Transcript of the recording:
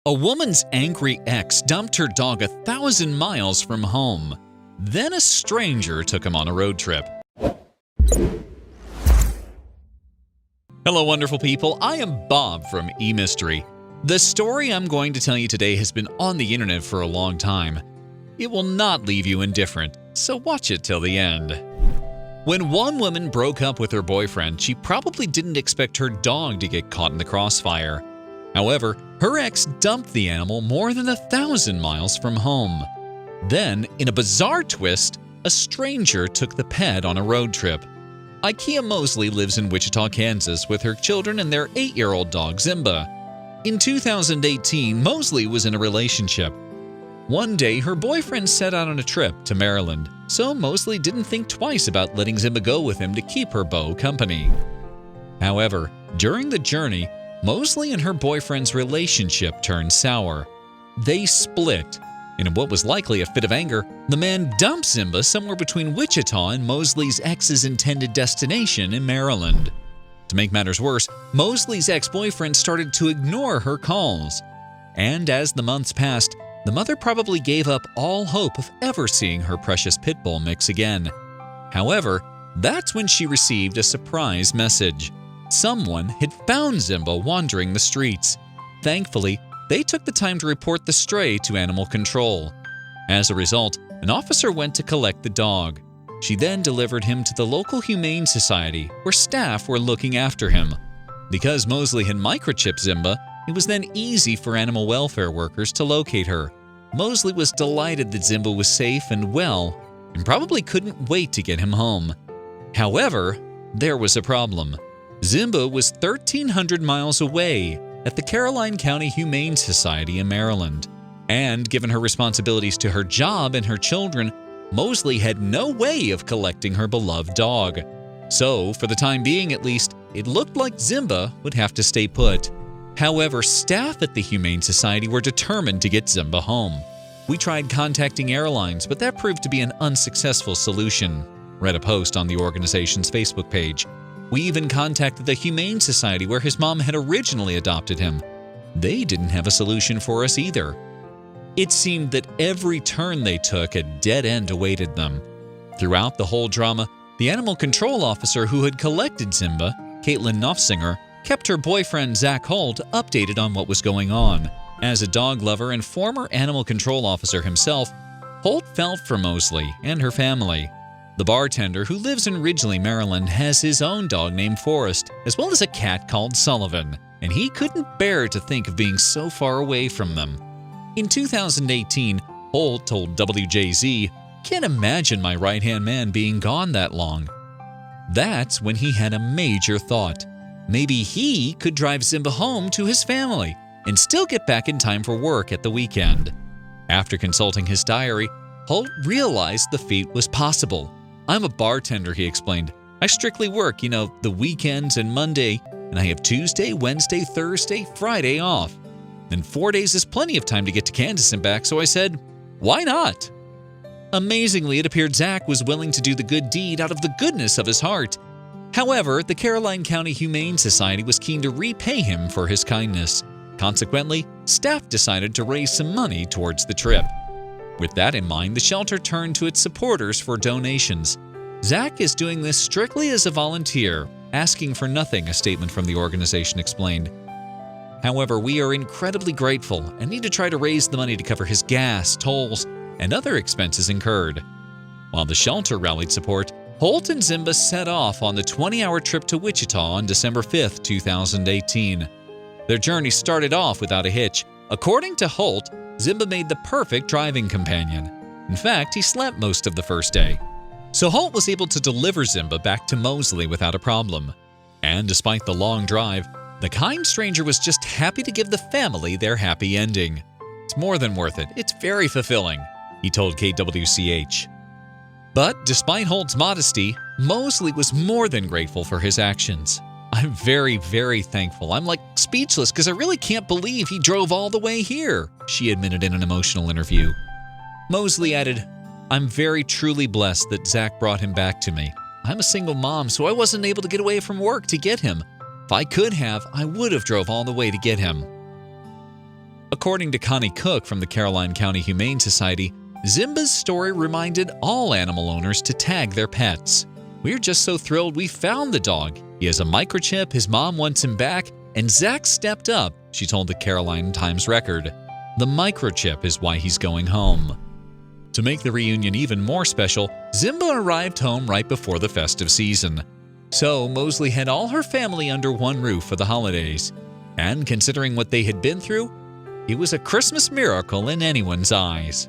A woman's angry ex dumped her dog 1,000 miles from home. Then a stranger took him on a road trip. Hello, wonderful people. I am Bob from eMystery. The story I'm going to tell you today has been on the internet for a long time. It will not leave you indifferent, so watch it till the end. When one woman broke up with her boyfriend, she probably didn't expect her dog to get caught in the crossfire. However, her ex dumped the animal more than 1,000 miles from home. Then, in a bizarre twist, a stranger took the pet on a road trip. Ikea Mosley lives in Wichita, Kansas with her children and their 8-year-old dog Zimba. In 2018, Mosley was in a relationship. One day, her boyfriend set out on a trip to Maryland, so Mosley didn't think twice about letting Zimba go with him to keep her beau company. However, during the journey, Mosley and her boyfriend's relationship turned sour. They split, and in what was likely a fit of anger, the man dumped Zimba somewhere between Wichita and Mosley's ex's intended destination in Maryland. To make matters worse, Mosley's ex-boyfriend started to ignore her calls. And as the months passed, the mother probably gave up all hope of ever seeing her precious pit bull mix again. However, that's when she received a surprise message. Someone had found Zimba wandering the streets. Thankfully, they took the time to report the stray to animal control. As a result, an officer went to collect the dog. She then delivered him to the local Humane Society, where staff were looking after him. Because Mosley had microchipped Zimba, it was then easy for animal welfare workers to locate her. Mosley was delighted that Zimba was safe and well, and probably couldn't wait to get him home. However, there was a problem. Zimba was 1,300 miles away at the Caroline County Humane Society in Maryland. And given her responsibilities to her job and her children, Mosley had no way of collecting her beloved dog. So, for the time being at least, it looked like Zimba would have to stay put. However, staff at the Humane Society were determined to get Zimba home. We tried contacting airlines, but that proved to be an unsuccessful solution. Read a post on the organization's Facebook page. We even contacted the Humane Society where his mom had originally adopted him. They didn't have a solution for us either. It seemed that every turn they took, a dead end awaited them. Throughout the whole drama, the animal control officer who had collected Zimba, Caitlin Knopfsinger, kept her boyfriend Zach Holt updated on what was going on. As a dog lover and former animal control officer himself, Holt felt for Mosley and her family. The bartender, who lives in Ridgely, Maryland, has his own dog named Forrest, as well as a cat called Sullivan, and he couldn't bear to think of being so far away from them. In 2018, Holt told WJZ, "Can't imagine my right-hand man being gone that long." That's when he had a major thought. Maybe he could drive Zimba home to his family and still get back in time for work at the weekend. After consulting his diary, Holt realized the feat was possible. "I'm a bartender," he explained. "I strictly work, the weekends and Monday, and I have Tuesday, Wednesday, Thursday, Friday off. And 4 days is plenty of time to get to Kansas and back, so I said, why not?" Amazingly, it appeared Zach was willing to do the good deed out of the goodness of his heart. However, the Caroline County Humane Society was keen to repay him for his kindness. Consequently, staff decided to raise some money towards the trip. With that in mind, the shelter turned to its supporters for donations. Zach is doing this strictly as a volunteer, asking for nothing, a statement from the organization explained. However, we are incredibly grateful and need to try to raise the money to cover his gas, tolls, and other expenses incurred. While the shelter rallied support, Holt and Zimba set off on the 20-hour trip to Wichita on December 5, 2018. Their journey started off without a hitch. According to Holt, Zimba made the perfect driving companion. In fact, he slept most of the first day. So Holt was able to deliver Zimba back to Mosley without a problem. And despite the long drive, the kind stranger was just happy to give the family their happy ending. "It's more than worth it. It's very fulfilling," he told KWCH. But despite Holt's modesty, Mosley was more than grateful for his actions. "I'm very, very thankful. I'm speechless because I really can't believe he drove all the way here," she admitted in an emotional interview. Mosley added, "I'm very truly blessed that Zach brought him back to me. I'm a single mom, so I wasn't able to get away from work to get him. If I could have, I would have drove all the way to get him." According to Connie Cook from the Caroline County Humane Society, Zimba's story reminded all animal owners to tag their pets. "We're just so thrilled we found the dog. He has a microchip, his mom wants him back, and Zach stepped up," she told the Caroline Times-Record. The microchip is why he's going home. To make the reunion even more special, Zimba arrived home right before the festive season. So Mosley had all her family under one roof for the holidays. And considering what they had been through, it was a Christmas miracle in anyone's eyes.